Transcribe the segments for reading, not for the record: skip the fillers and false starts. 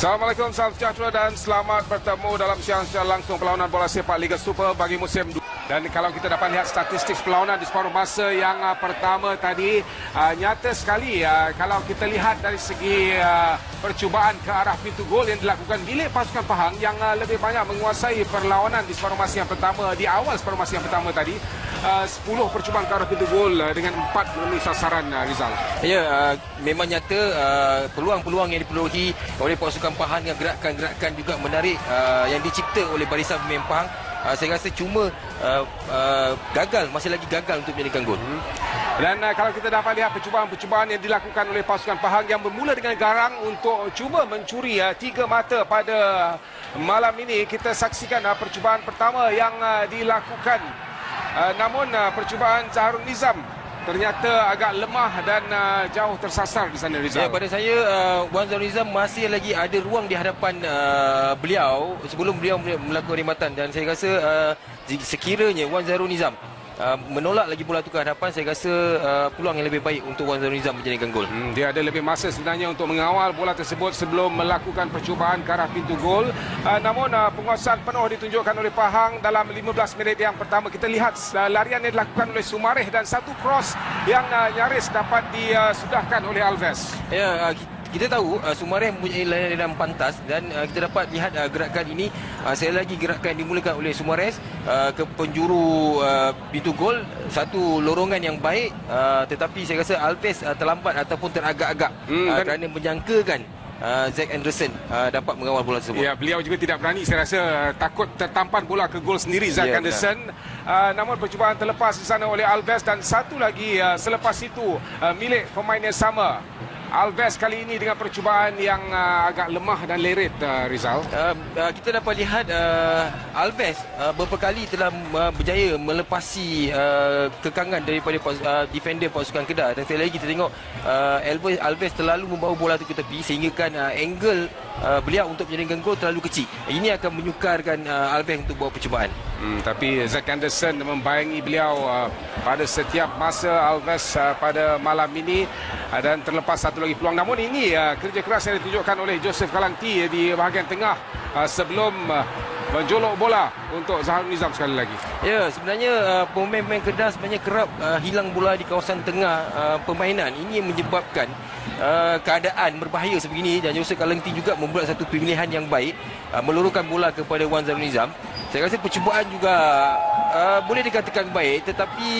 Assalamualaikum, salam sejahtera dan selamat bertemu dalam siang langsung perlawanan bola sepak Liga Super bagi musim 2. Dan kalau kita dapat lihat statistik perlawanan di separuh masa yang pertama tadi, nyata sekali kalau kita lihat dari segi percubaan ke arah pintu gol yang dilakukan milik pasukan Pahang yang lebih banyak menguasai perlawanan di separuh masa yang pertama. Di awal separuh masa yang pertama tadi, 10 percubaan ke arah pintu gol dengan 4 memenuhi sasaran, Rizal. Ya, memang nyata peluang-peluang yang diperolehi oleh pasukan Pahang dengan gerakan-gerakan juga menarik yang dicipta oleh barisan pemain Pahang. Saya rasa cuma masih lagi gagal untuk menjadikan gol. Dan kalau kita dapat lihat percubaan-percubaan yang dilakukan oleh pasukan Pahang yang bermula dengan garang untuk cuba mencuri 3 mata pada malam ini, kita saksikan percubaan pertama yang dilakukan. Namun percubaan Zaharul Nizam ternyata agak lemah dan jauh tersasar di sana, Rizal. Ya, pada saya Wan Zaharul Nizam masih lagi ada ruang di hadapan beliau sebelum beliau melakukan perkhidmatan, dan saya rasa sekiranya Wan Zaharul Nizam menolak lagi bola itu ke hadapan, saya rasa peluang yang lebih baik untuk Wan Zaharul Nizam menjadikan gol. Dia ada lebih masa sebenarnya untuk mengawal bola tersebut sebelum melakukan percubaan ke arah pintu gol. Namun penguasaan penuh ditunjukkan oleh Pahang dalam 15 minit yang pertama. Kita lihat larian yang dilakukan oleh Sumareh dan satu cross yang nyaris dapat disudahkan oleh Alves. Ya, kita tahu Sumareh mempunyai larian pantas, dan kita dapat lihat gerakan ini sekali lagi gerakan yang dimulakan oleh Sumareh ke penjuru pintu gol. Satu lorongan yang baik, tetapi saya rasa Alves terlambat ataupun teragak-agak kerana menyangkakan Zack Anderson dapat mengawal bola tersebut. Ya, beliau juga tidak berani, saya rasa takut tertampan bola ke gol sendiri Zack Anderson. Namun percubaan terlepas di sana oleh Alves, dan satu lagi selepas itu milik pemain yang sama. Alves kali ini dengan percubaan yang agak lemah dan leret, Rizal. Kita dapat lihat Alves beberapa kali telah berjaya melepasi kekangan daripada defender pasukan Kedah, dan sekali lagi kita tengok Alves terlalu membawa bola itu ke tepi sehingga kan angle beliau untuk menjadikan gol terlalu kecil. Ini akan menyukarkan Alves untuk buat percubaan. Tapi Zack Anderson membayangi beliau pada setiap masa Alves pada malam ini, dan terlepas satu lagi peluang. Namun ini kerja keras yang ditunjukkan oleh Joseph Kalangti di bahagian tengah sebelum menjolok bola untuk Zaharul Nizam sekali lagi. Ya, sebenarnya pemain-pemain Kedah sebenarnya kerap hilang bola di kawasan tengah permainan. Ini yang menyebabkan keadaan berbahaya sebegini, dan Joseph Kalangti juga membuat satu pilihan yang baik, meluruskan bola kepada Wan Zaharul Nizam. Saya rasa percubaan juga boleh dikatakan baik, tetapi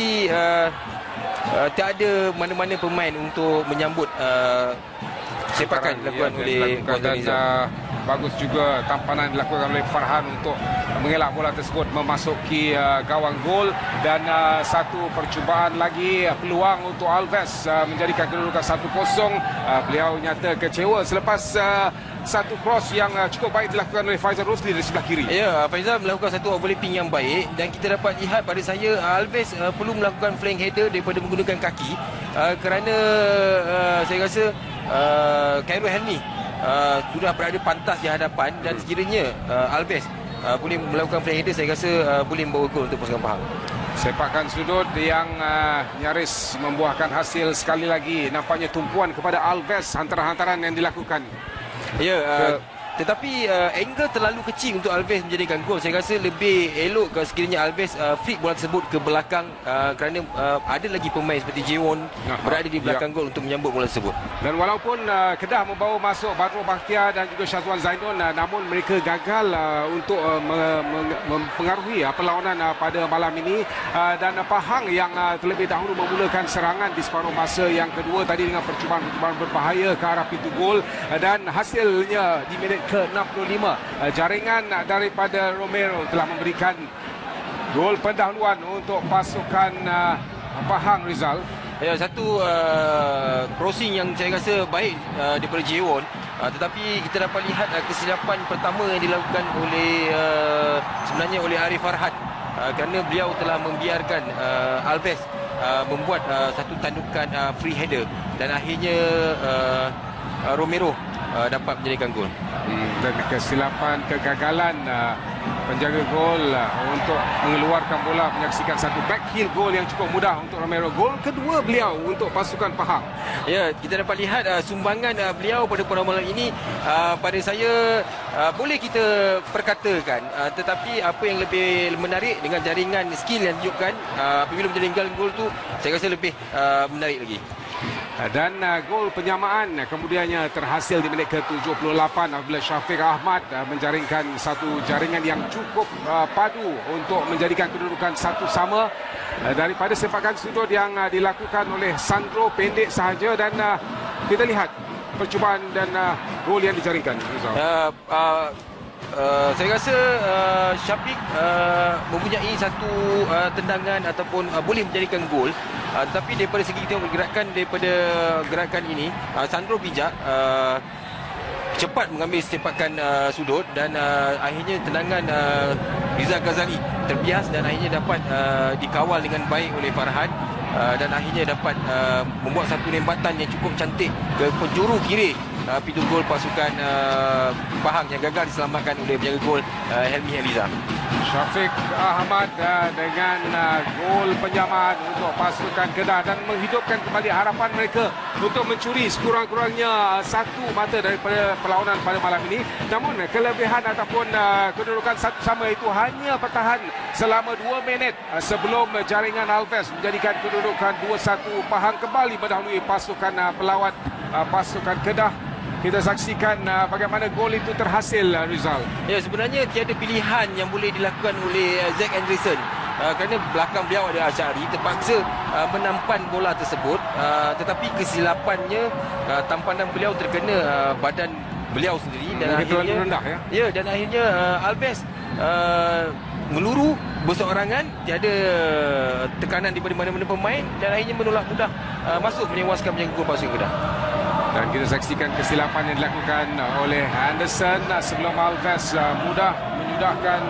tak ada mana-mana pemain untuk menyambut sepakan dilakukan oleh Wan Zaharul Nizam. Bagus juga tampanan dilakukan oleh Farhan untuk mengelak bola tersebut memasuki gawang gol, dan satu percubaan lagi peluang untuk Alves menjadikan kedudukan 1-0. Beliau nyata kecewa selepas satu cross yang cukup baik dilakukan oleh Faizal Rosli dari sebelah kiri. Ya, Faizal melakukan satu overlapping yang baik, dan kita dapat lihat pada saya Alves perlu melakukan flank header daripada menggunakan kaki, kerana saya rasa Khairul Helmi sudah berada pantas di hadapan, dan sekiranya Alves boleh melakukan flank header, saya rasa boleh membawa gol untuk pasukan Pahang. Sepakan sudut yang nyaris membuahkan hasil sekali lagi. Nampaknya tumpuan kepada Alves hantaran-hantaran yang dilakukan. Ya, tetapi angle terlalu kecil untuk Alves menjadikan gol. Saya rasa lebih elok sekiranya Alves flick bola tersebut ke belakang, kerana ada lagi pemain seperti Jewon berada di belakang gol untuk menyambut bola tersebut. Dan walaupun Kedah membawa masuk Badrul Bakhtiar dan juga Syazwan Zainun, namun mereka gagal untuk mempengaruhi perlawanan pada malam ini, dan Pahang yang terlebih dahulu memulakan serangan di separuh masa yang kedua tadi dengan percubaan-percubaan berbahaya ke arah pintu gol, dan hasilnya di minit ke-65 jaringan daripada Romero telah memberikan gol pendahuluan untuk pasukan Pahang, Rizal. Ya, satu crossing yang saya rasa baik daripada Jewon, tetapi kita dapat lihat kesilapan pertama yang dilakukan oleh sebenarnya oleh Arif Farhan, kerana beliau telah membiarkan Alves membuat satu tandukan free header, dan akhirnya Romero dapat menjadikan gol. Dan kesilapan kegagalan penjaga gol untuk mengeluarkan bola, menyaksikan satu back heel gol yang cukup mudah untuk Romero. Gol kedua beliau untuk pasukan Pahang. Ya, kita dapat lihat sumbangan beliau pada perlawanan ini pada saya boleh kita perkatakan, tetapi apa yang lebih menarik dengan jaringan skill yang ditunjukkan apabila menjaringkan gol tu, saya rasa lebih menarik lagi. Dan gol penyamaan kemudiannya terhasil di minit ke-78 apabila Syafiq Ahmad menjaringkan satu jaringan yang cukup padu untuk menjadikan kedudukan 1-1 daripada sepakan sudut yang dilakukan oleh Sandro, pendek sahaja. Dan kita lihat percubaan dan gol yang dijaringkan. Saya rasa Syafiq mempunyai satu tendangan ataupun boleh menjadikan gol, tapi daripada segi tengok gerakan ini, Sandro bijak, cepat mengambil sepakan sudut dan akhirnya tendangan Rizal Ghazali terbias dan akhirnya dapat dikawal dengan baik oleh Farhan. Dan akhirnya dapat membuat satu rembatan yang cukup cantik ke penjuru kiri pintu gol pasukan Pahang yang gagal diselamatkan oleh penjaga gol Helmi Eliza. Syafiq Ahmad dengan gol penyamaan untuk pasukan Kedah dan menghidupkan kembali harapan mereka untuk mencuri sekurang-kurangnya satu mata daripada perlawanan pada malam ini. Namun kelebihan ataupun kedudukan 1-1 itu hanya bertahan selama 2 minit sebelum jaringan Alves menjadikan kedudukan 2-1. Pahang kembali mendahului pasukan pelawat pasukan Kedah. Kita saksikan bagaimana gol itu terhasil, Rizal. Ya, sebenarnya tiada pilihan yang boleh dilakukan oleh Zack Anderson. Kerana belakang beliau ada Asyari, terpaksa menampan bola tersebut, tetapi kesilapannya tampanan beliau terkena badan beliau sendiri dan akhirnya rendah, ya, dan akhirnya Alves meluru berseorangan, tiada tekanan daripada mana-mana pemain dan akhirnya menolak mudah masuk menewaskan penjaga gol pasukan Kedah. Dan kita saksikan kesilapan yang dilakukan oleh Anderson sebelum Alves mudah menyudahkan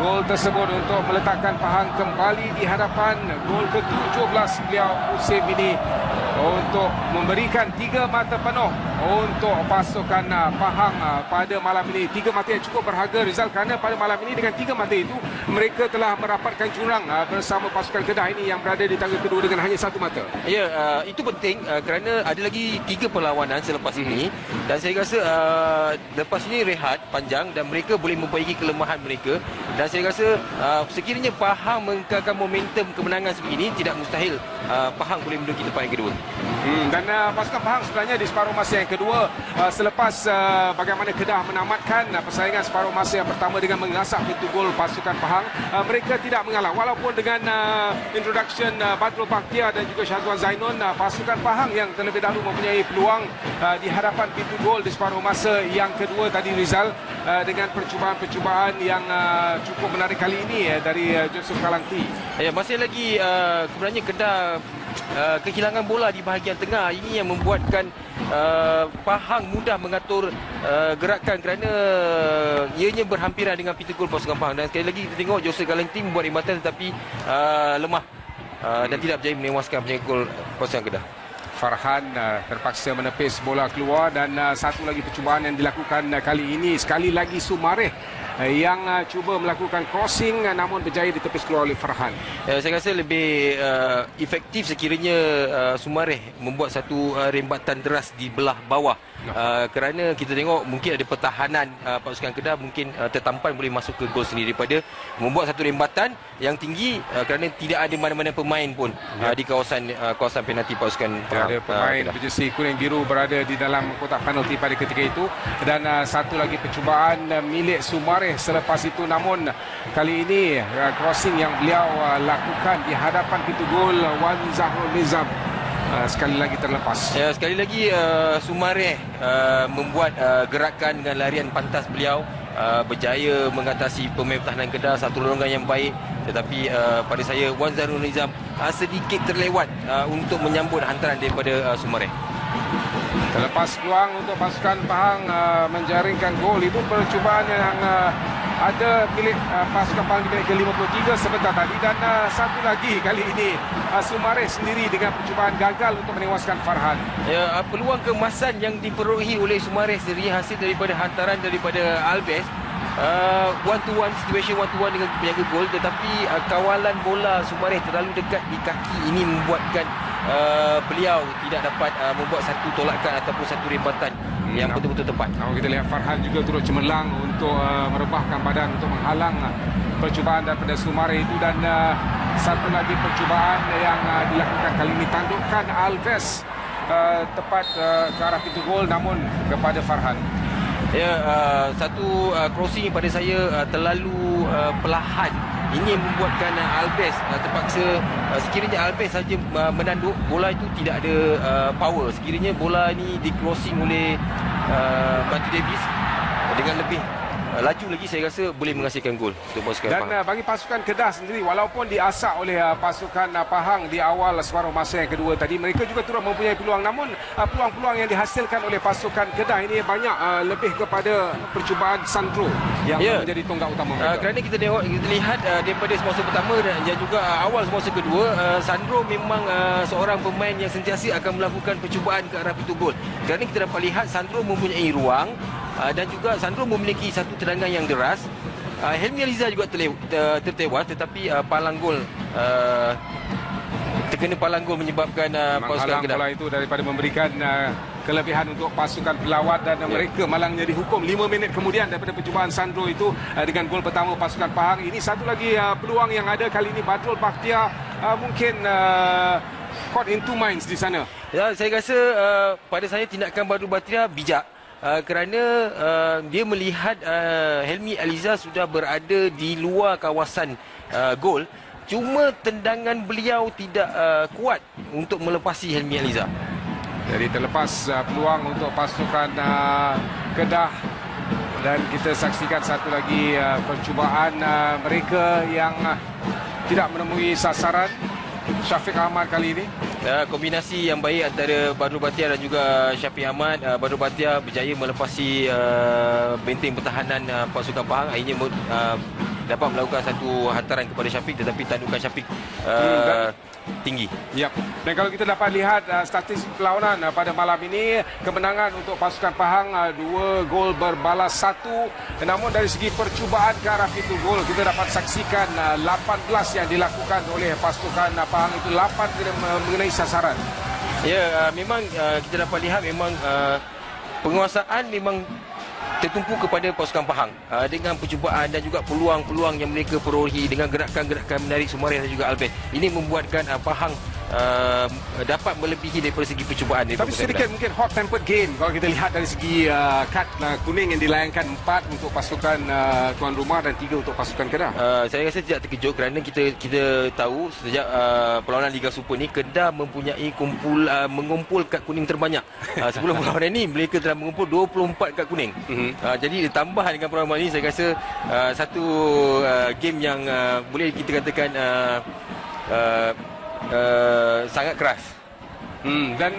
gol tersebut untuk meletakkan Pahang kembali di hadapan. Gol ke-17 beliau musim ini untuk memberikan 3 mata penuh untuk pasukan Pahang pada malam ini. 3 mata yang cukup berharga, Rizal, kerana pada malam ini dengan 3 mata itu mereka telah merapatkan jurang bersama pasukan Kedah ini yang berada di tangga kedua dengan hanya 1 mata. Ya, itu penting kerana ada lagi 3 perlawanan selepas ini dan saya rasa lepas ini rehat panjang dan mereka boleh memperbaiki kelemahan mereka dan saya rasa sekiranya Pahang mengekalkan momentum kemenangan sebegini, tidak mustahil Pahang boleh menduduki tempat yang kedua. Dan pasukan Pahang sebenarnya di separuh masa yang kedua selepas bagaimana Kedah menamatkan persaingan separuh masa yang pertama dengan mengasak pintu gol pasukan Pahang, mereka tidak mengalah walaupun dengan introduction Badrul Bakhtiar dan juga Syazwan Zainun. Pasukan Pahang yang terlebih dahulu mempunyai peluang di hadapan pintu gol di separuh masa yang kedua tadi, Rizal, dengan percubaan-percubaan yang cukup menarik kali ini dari Joseph Kalangti. Ya, masih lagi sebenarnya Kedah kehilangan bola di bahagian tengah. Ini yang membuatkan Pahang mudah mengatur gerakan kerana ianya berhampiran dengan pintu gol pasukan Pahang. Dan sekali lagi kita tengok Joseph Kalangti membuat rembatan tetapi lemah dan tidak berjaya menewaskan penjaga gol pasukan Kedah. Farhan terpaksa menepis bola keluar dan satu lagi percubaan yang dilakukan kali ini, sekali lagi Sumareh yang cuba melakukan crossing namun berjaya ditepis keluar oleh Farhan. Saya rasa lebih efektif sekiranya Sumareh membuat satu rembatan deras di belah bawah. Kerana kita tengok mungkin ada pertahanan pasukan Kedah mungkin tertampan boleh masuk ke gol sendiri daripada membuat satu rembatan yang tinggi kerana tidak ada mana-mana pemain pun di kawasan penalti pasukan ada pemain berjersey kuning biru berada di dalam kotak penalti pada ketika itu. Dan satu lagi percubaan milik Sumareh selepas itu, namun kali ini crossing yang beliau lakukan di hadapan pintu gol Wan Zahrul Nizam sekali lagi terlepas. Ya, sekali lagi Sumareh membuat gerakan dengan larian pantas beliau berjaya mengatasi pemain pertahanan Kedah, satu loronggan yang baik, tetapi pada saya Wan Zahrul Nizam sedikit terlewat untuk menyambut hantaran daripada Sumareh. Terlepas peluang untuk pasukan Pahang menjaringkan gol, itu percubaan yang ada milik pasukan Pahang di minit ke-53 sebentar tadi, dan satu lagi kali ini Sumares sendiri dengan percubaan gagal untuk menewaskan Farhan. Ya, peluang keemasan yang diperolehi oleh Sumares sendiri hasil daripada hantaran daripada Alves. One to one situation, one to one dengan penjaga gol, tetapi kawalan bola Sumares terlalu dekat di kaki ini membuatkan beliau tidak dapat membuat satu tolakan ataupun satu rebatan yang betul-betul tepat. Kalau kita lihat Farhan juga turut cemerlang untuk merebahkan badan untuk menghalang percubaan daripada Sumares itu, dan satu lagi percubaan yang dilakukan kali ini tandukkan Alves tepat ke arah pintu gol namun kepada Farhan. Ya, satu crossing pada saya terlalu perlahan. Ini yang membuatkan Alves terpaksa, sekiranya Alves saja menanduk, bola itu tidak ada power. Sekiranya bola ini di crossing oleh Bantu Davis dengan lebih laju lagi, saya rasa boleh menghasilkan gol untuk pasukan Dan Pahang. bagi pasukan Kedah sendiri, walaupun diasak oleh pasukan Pahang di awal separuh masa yang kedua tadi, mereka juga turut mempunyai peluang, namun peluang-peluang yang dihasilkan oleh pasukan Kedah ini banyak lebih kepada percubaan Sandro yang menjadi tonggak utama mereka. Kerana kita lihat daripada semasa pertama dan juga awal semasa kedua, Sandro memang seorang pemain yang sentiasa akan melakukan percubaan ke arah pintu gol. Kerana kita dapat lihat Sandro mempunyai ruang dan juga Sandro memiliki satu tendangan yang deras. Helmi Aliza juga tertewas, tetapi palang gol terkena palang gol menyebabkan pasukan Kedah bola itu daripada memberikan kelebihan untuk pasukan pelawat, dan mereka malangnya dihukum 5 minit kemudian daripada percubaan Sandro itu dengan gol pertama pasukan Pahang. Ini satu lagi peluang yang ada kali ini. Badrul Bakhtiar mungkin caught in two minds di sana. Ya, saya rasa pada saya tindakan Badrul Bakhtiar bijak. Kerana dia melihat Helmi Aliza sudah berada di luar kawasan gol, cuma tendangan beliau tidak kuat untuk melepasi Helmi Aliza. Jadi terlepas peluang untuk pasukan Kedah, dan kita saksikan satu lagi percubaan mereka yang tidak menemui sasaran. Syafiq Ahmad kali ini kombinasi yang baik antara Badrul Bakhtiar dan juga Syafiq Ahmad. Badrul Bakhtiar berjaya melepasi benteng pertahanan pasukan Pahang. Akhirnya dapat melakukan satu hantaran kepada Syafiq, tetapi tandukan Syafiq tinggi. Yap. Dan kalau kita dapat lihat statistik perlawanan pada malam ini, kemenangan untuk pasukan Pahang 2 gol berbalas 1. Namun dari segi percubaan ke arah pintu gol, kita dapat saksikan 18 yang dilakukan oleh pasukan Pahang, itu 8 mengenai sasaran. Ya, memang kita dapat lihat memang penguasaan memang tertumpu kepada pasukan Pahang dengan percubaan dan juga peluang-peluang yang mereka perolehi dengan gerakan-gerakan menarik Sumares dan juga Alves. Ini membuatkan Pahang dapat melebihi daripada segi percubaan. Tapi sedikit mungkin hot tempered game kalau kita lihat dari segi kad kuning yang dilayangkan 4 untuk pasukan tuan rumah dan 3 untuk pasukan Kedah. Saya rasa tidak terkejut kerana kita tahu sejak perlawanan Liga Super ni Kedah mempunyai mengumpul kad kuning terbanyak. Sebelum perlawanan ini mereka telah mengumpul 24 kad kuning. Jadi ditambah dengan perlawanan ini, saya rasa satu game yang boleh kita katakan sangat keras. Dan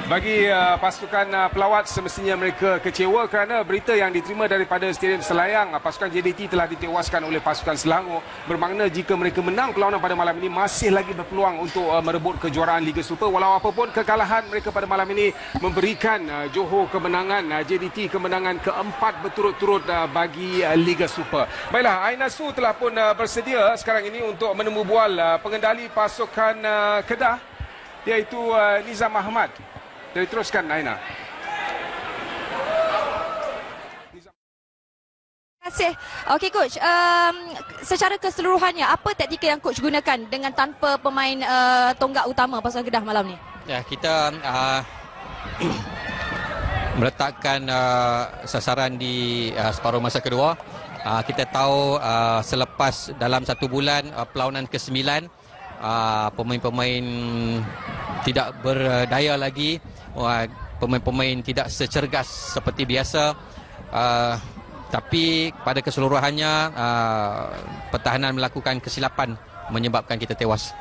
bagi pasukan pelawat, semestinya mereka kecewa kerana berita yang diterima daripada Stadium Selayang, pasukan JDT telah ditewaskan oleh pasukan Selangor. Bermakna jika mereka menang perlawanan pada malam ini, masih lagi berpeluang untuk merebut kejuaraan Liga Super. Walau apapun kekalahan mereka pada malam ini memberikan Johor kemenangan, JDT kemenangan keempat berturut-turut bagi Liga Super. Baiklah, Aina Su telah pun bersedia sekarang ini untuk menemu bual pengendali pasukan Kedah, iaitu Nizam Ahmad. Diteruskan Aina. Terima kasih. Okey coach, secara keseluruhannya apa taktikal yang coach gunakan dengan tanpa pemain tonggak utama pasukan Kedah malam ni? Ya, kita meletakkan sasaran di separuh masa kedua. Kita tahu selepas dalam 1 bulan perlawanan ke-9, pemain-pemain tidak berdaya lagi, pemain-pemain tidak secergas seperti biasa, tapi pada keseluruhannya pertahanan melakukan kesilapan menyebabkan kita tewas.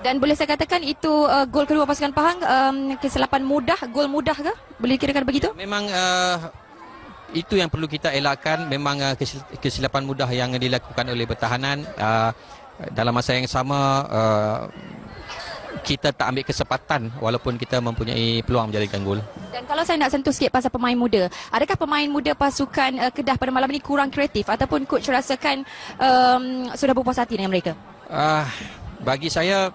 Dan boleh saya katakan itu gol kedua pasukan Pahang kesilapan mudah, gol mudah ke? Boleh kirakan begitu? Memang itu yang perlu kita elakkan. Memang kesilapan mudah yang dilakukan oleh pertahanan. Dalam masa yang sama kita tak ambil kesempatan walaupun kita mempunyai peluang menjadikan gol. Dan kalau saya nak sentuh sikit pasal pemain muda, adakah pemain muda pasukan Kedah pada malam ini kurang kreatif ataupun coach rasakan sudah berpuas hati dengan mereka? Bagi saya,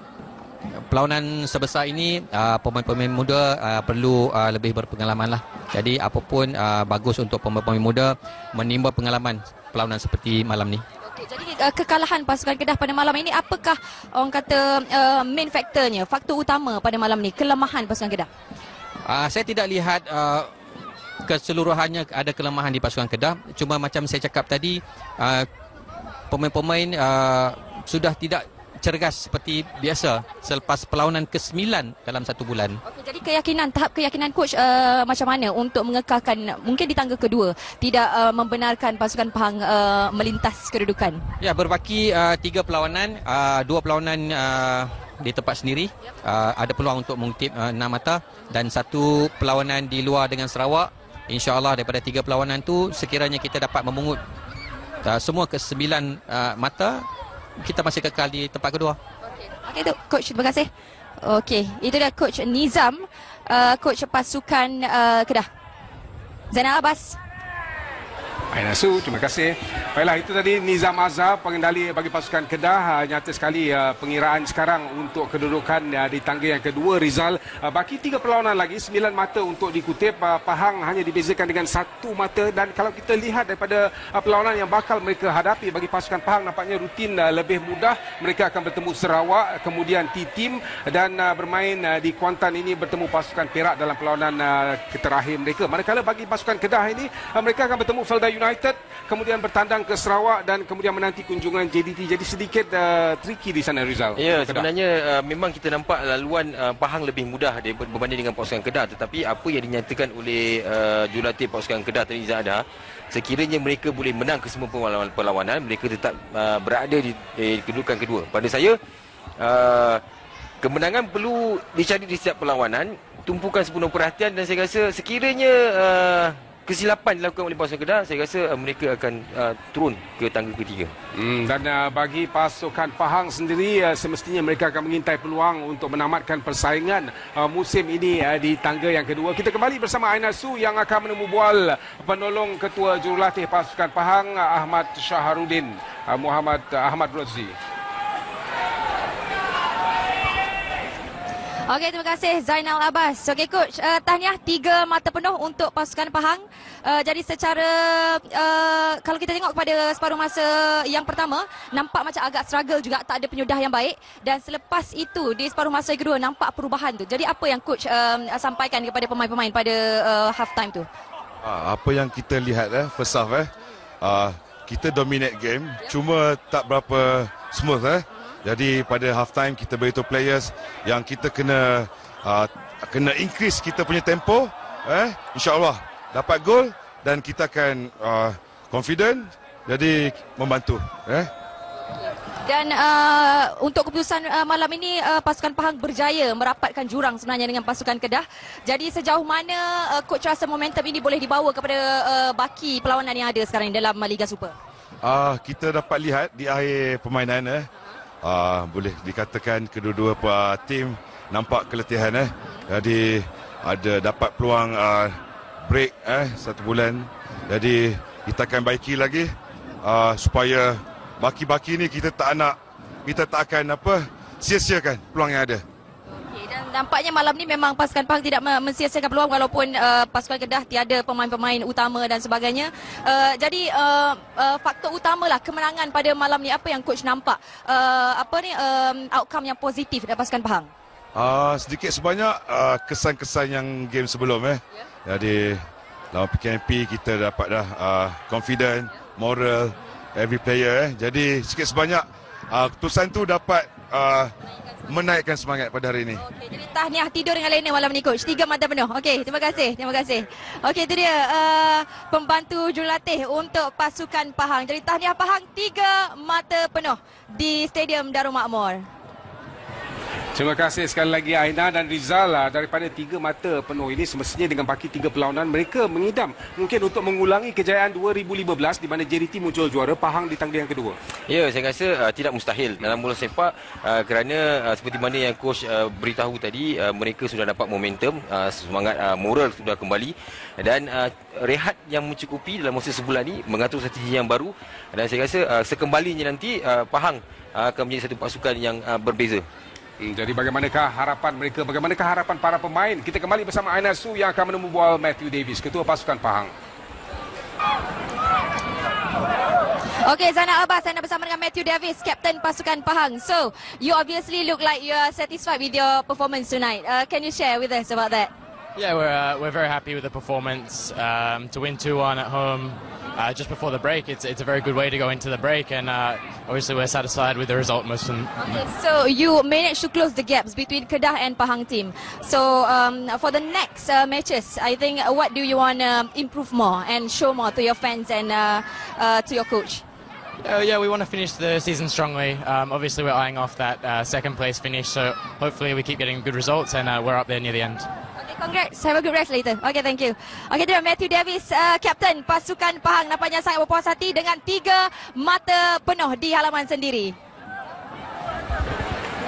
perlawanan sebesar ini pemain-pemain muda perlu lebih berpengalaman lah. Jadi apapun bagus untuk pemain-pemain muda menimba pengalaman perlawanan seperti malam ni. Jadi kekalahan pasukan Kedah pada malam ini, apakah orang kata main faktornya, faktor utama pada malam ini, kelemahan pasukan Kedah? Saya tidak lihat keseluruhannya ada kelemahan di pasukan Kedah. Cuma macam saya cakap tadi, pemain-pemain sudah tidak cergas seperti biasa selepas perlawanan ke-9 dalam 1 bulan. Okey, jadi tahap keyakinan coach macam mana untuk mengekalkan mungkin di tangga kedua tidak membenarkan pasukan Pahang melintas kedudukan? Ya, berbaki 3 perlawanan, 2 perlawanan di tempat sendiri, ada peluang untuk mengutip 6 mata, dan 1 perlawanan di luar dengan Sarawak. InsyaAllah daripada 3 perlawanan tu, sekiranya kita dapat memungut semua ke-9 mata, kita masih kekal di tempat kedua. Okey tu coach, terima kasih. Okey, itu dia coach Nizam, coach pasukan Kedah. Zainal Abbas. Aina Su, terima kasih. Baiklah, itu tadi Nizam Azhar, pengendali bagi pasukan Kedah. Nyata sekali pengiraan sekarang untuk kedudukan di tangga yang kedua. Rizal, baki 3 perlawanan lagi, 9 mata untuk dikutip. Pahang hanya dibezakan dengan 1 mata, dan kalau kita lihat daripada perlawanan yang bakal mereka hadapi bagi pasukan Pahang, nampaknya rutin lebih mudah. Mereka akan bertemu Sarawak, kemudian T-Team, dan bermain di Kuantan ini bertemu pasukan Perak dalam perlawanan terakhir mereka. Manakala bagi pasukan Kedah ini, mereka akan bertemu Felda United, kemudian bertandang ke Sarawak, dan kemudian menanti kunjungan JDT. Jadi sedikit tricky di sana, Rizal. Ya, sebenarnya memang kita nampak laluan Pahang lebih mudah berbanding dengan pasukan Kedah, tetapi apa yang dinyatakan oleh jurulatih pasukan Kedah tadi, Zahda, sekiranya mereka boleh menang ke semua perlawanan, mereka tetap berada di kedudukan kedua. Pada saya, kemenangan perlu dicari di setiap perlawanan, tumpukan sepenuh perhatian, dan saya rasa sekiranya kesilapan dilakukan oleh pasukan Kedah, saya rasa mereka akan turun ke tangga ketiga. Dan bagi pasukan Pahang sendiri, semestinya mereka akan mengintai peluang untuk menamatkan persaingan musim ini di tangga yang kedua. Kita kembali bersama Aina Su yang akan menemu bual penolong ketua jurulatih pasukan Pahang, Ahmad Syaharudin, Muhammad Ahmad Rozi. Okey, terima kasih Zainal Abbas. Okey coach, tahniah 3 mata penuh untuk pasukan Pahang. Jadi secara kalau kita tengok pada separuh masa yang pertama, nampak macam agak struggle juga, tak ada penyudah yang baik, dan selepas itu di separuh masa yang kedua nampak perubahan tu. Jadi apa yang coach sampaikan kepada pemain-pemain pada half time tu? Apa yang kita lihat first half kita dominate game, cuma tak berapa smooth Jadi pada half time kita beritahu players yang kita kena increase kita punya tempo, insya-Allah dapat gol, dan kita akan confident, jadi membantu. Dan untuk keputusan malam ini, pasukan Pahang berjaya merapatkan jurang sebenarnya dengan pasukan Kedah. Jadi sejauh mana coach rasa momentum ini boleh dibawa kepada baki perlawanan yang ada sekarang dalam Liga Super? Kita dapat lihat di akhir permainan boleh dikatakan kedua-dua tim nampak keletihan jadi ada dapat peluang break 1 bulan, jadi kita akan baiki lagi supaya baki-baki ni kita tak akan sia-siakan peluang yang ada. Dan nampaknya malam ni memang pasukan Pahang tidak mensia-siakan peluang walaupun pasukan Kedah tiada pemain-pemain utama dan sebagainya. Jadi faktor utamalah kemenangan pada malam ni. Apa yang coach nampak outcome yang positif dari pasukan Pahang? Sedikit sebanyak kesan-kesan yang game sebelum Jadi lawan PKMP kita dapat dah confident, moral every player Jadi sikit sebanyak keputusan tu dapat menaikkan semangat pada hari ini. Okey, jadi tahniah tidur dengan lena malam ni coach. 3 mata penuh. Okey, terima kasih. Okey, itu dia pembantu jurulatih untuk pasukan Pahang. Jadi tahniah Pahang 3 mata penuh di Stadium Darul Makmur. Terima kasih sekali lagi Aina dan Rizal. Daripada 3 mata penuh ini semestinya dengan baki 3 perlawanan mereka mengidam mungkin untuk mengulangi kejayaan 2015 di mana JDT muncul juara, Pahang di tangga yang kedua. Ya, saya rasa tidak mustahil dalam bola sepak kerana seperti mana yang coach beritahu tadi, mereka sudah dapat momentum, semangat moral sudah kembali dan rehat yang mencukupi dalam masa sebulan ini, mengatur strategi yang baru dan saya rasa sekembalinya nanti Pahang akan menjadi satu pasukan yang berbeza. Jadi bagaimanakah harapan mereka, bagaimanakah harapan para pemain? Kita kembali bersama Aina Su yang akan menemu bola Matthew Davis, ketua pasukan Pahang. Okay, Zainal Abbas, anda bersama dengan Matthew Davis, Kapten pasukan Pahang. So, you obviously look like you are satisfied with your performance tonight. Can you share with us about that? Yeah, we're very happy with the performance. To win 2-1 at home just before the break, it's a very good way to go into the break, and obviously we're satisfied with the result most of them. Okay, so you managed to close the gaps between Kedah and Pahang team. So for the next matches, I think what do you want to improve more and show more to your fans and to your coach? Yeah, we want to finish the season strongly. Obviously, we're eyeing off that second place finish, so hopefully we keep getting good results and we're up there near the end. Okay, congrats. Have a good rest later. Okay, thank you. Okay, terima Matthew Davis, Kapten pasukan Pahang, nampaknya sangat berpuas hati dengan 3 mata penuh di halaman sendiri.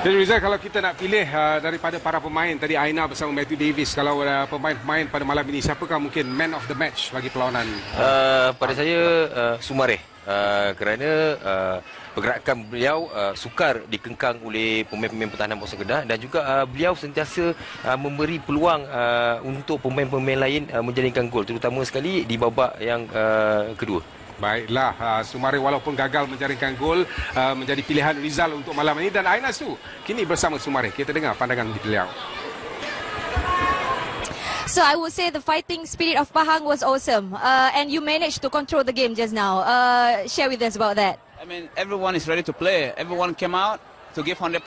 Jadi Rizal, kalau kita nak pilih daripada para pemain tadi, Aina bersama Matthew Davis, kalau pemain-pemain pada malam ini, siapakah mungkin man of the match bagi perlawanan? Pada saya Sumareh, kerana pergerakan beliau sukar dikengkang oleh pemain-pemain pertahanan Bangsa Kedah dan juga beliau sentiasa memberi peluang untuk pemain-pemain lain menjaringkan gol, terutama sekali di babak yang kedua. Baiklah, Sumareh walaupun gagal menjaringkan gol menjadi pilihan Rizal untuk malam ini, dan Aina Su kini bersama Sumareh. Kita dengar pandangan beliau. So I would say the fighting spirit of Pahang was awesome, and you managed to control the game just now. Share with us about that. I mean, everyone is ready to play. Everyone came out to give 100%.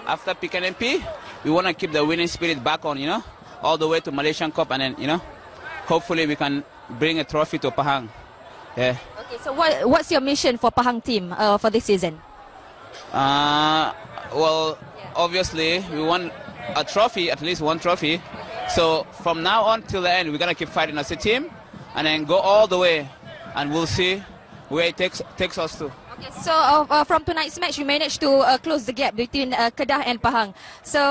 After PKNP, we want to keep the winning spirit back on, all the way to Malaysian Cup, and then, hopefully we can bring a trophy to Pahang. Yeah. Okay, so what's your mission for Pahang team for this season? Well, obviously we want a trophy, at least one trophy. So from now on till the end, we're gonna keep fighting as a team, and then go all the way, and we'll see where it takes us to. Okay, so from tonight's match, you managed to close the gap between Kedah and Pahang. So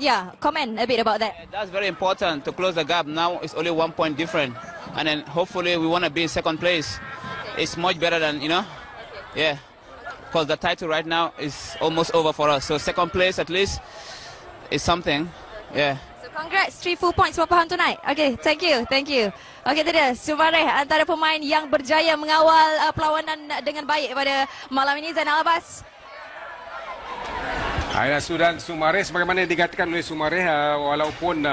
yeah, comment a bit about that. That's very important to close the gap. Now it's only 1 point different, and then hopefully we want to be in second place. It's much better than yeah, because the title right now is almost over for us. So second place at least is something. Yeah. Congrats, 3 full points for Pahang tonight. Okay, thank you. Okay, itu dia Sumareh, antara pemain yang berjaya mengawal perlawanan dengan baik pada malam ini. Zainal Abbas. Aina Su dan Sumareh, sebagaimana dikatakan oleh Sumareh, walaupun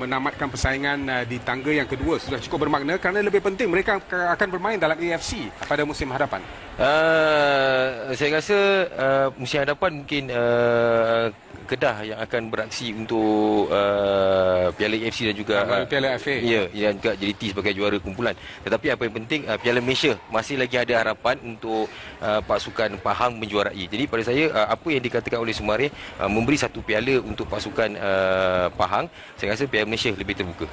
menamatkan persaingan di tangga yang kedua sudah cukup bermakna kerana lebih penting mereka akan bermain dalam AFC pada musim hadapan. Saya rasa musim hadapan mungkin Kedah yang akan beraksi untuk Piala AFC dan juga Piala FA. Ya, dan juga JDT sebagai juara kumpulan. Tetapi apa yang penting, Piala Malaysia masih lagi ada harapan untuk pasukan Pahang menjuarai. Jadi pada saya apa yang dikatakan oleh Sumareh, memberi satu piala untuk pasukan Pahang, saya rasa Piala Malaysia lebih terbuka.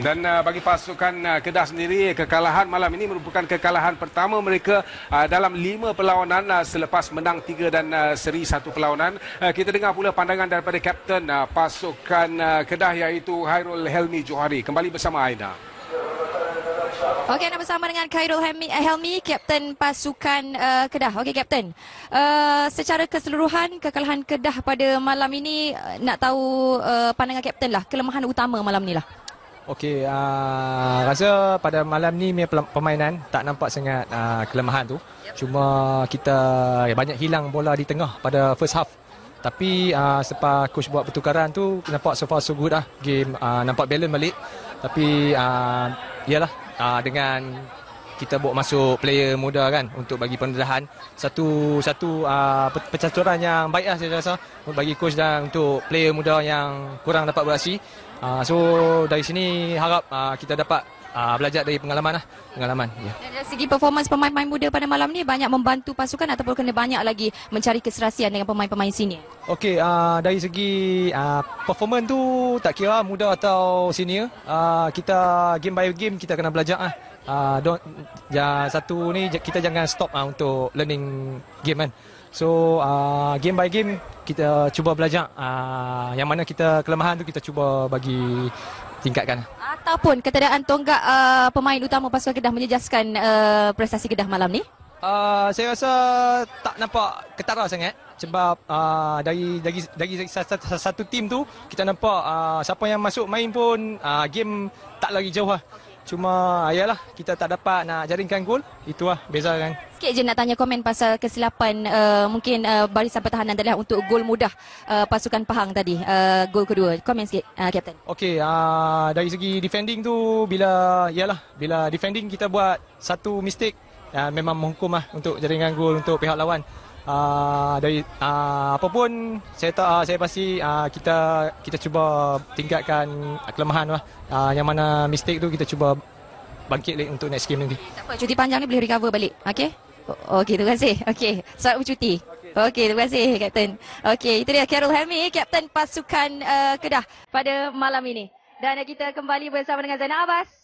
Dan bagi pasukan Kedah sendiri, kekalahan malam ini merupakan kekalahan pertama mereka dalam 5 perlawanan selepas menang 3 dan seri 1 perlawanan. Kita dengar pula pandangan daripada Kapten pasukan Kedah, iaitu Khairul Helmi Johari. Kembali bersama Aina. Okey, anda bersama dengan Khairul Helmi, Kapten pasukan Kedah. Okey, Kapten. Secara keseluruhan, kekalahan Kedah pada malam ini, nak tahu pandangan Kapten lah, kelemahan utama malam ni lah. Okey, rasa pada malam ni permainan tak nampak sangat kelemahan tu. Cuma kita banyak hilang bola di tengah pada first half. Tapi selepas coach buat pertukaran tu, nampak so far so good lah. Game nampak balance balik. Tapi yalah, dengan kita bawa masuk player muda kan untuk bagi pendedahan, satu percaturan yang baik lah saya rasa bagi coach dan untuk player muda yang kurang dapat beraksi. So dari sini harap kita dapat belajar dari pengalaman lah. Pengalaman, ya. Dan dari segi performance pemain-pemain muda pada malam ni banyak membantu pasukan ataupun kena banyak lagi mencari keserasian dengan pemain-pemain senior? Okey, dari segi performance tu tak kira muda atau senior, kita game by game kita kena belajar lah. Satu ni kita jangan stop untuk learning game kan. So game by game kita cuba belajar, yang mana kita kelemahan tu kita cuba bagi tingkatkan. Ataupun keadaan tonggak pemain utama pasukan Kedah menjejaskan prestasi Kedah malam ni? Saya rasa tak nampak ketara sangat sebab dari satu tim tu kita nampak siapa yang masuk main pun game tak lagi jauh lah. Cuma ayalah kita tak dapat nak jaringkan gol, itulah beza kan. Sikit je nak tanya komen pasal kesilapan mungkin barisan pertahanan tadi untuk gol mudah pasukan Pahang tadi, gol kedua. Komen sikit Kapten. Okey, dari segi defending tu bila defending kita buat satu mistake memang menghukum lah untuk jaringan gol untuk pihak lawan. Apapun saya pasti kita cuba tingkatkan kelemahan lah. Yang mana mistake tu kita cuba bangkit lagi untuk next game nanti. Tak apa, cuti panjang ni boleh recover balik. Okey. Okey, terima kasih. Okey, selamat bercuti. Okey, terima kasih Kapten. Okey, itu dia Khairul Helmi, Kapten pasukan Kedah pada malam ini. Dan kita kembali bersama dengan Zainal Abbas.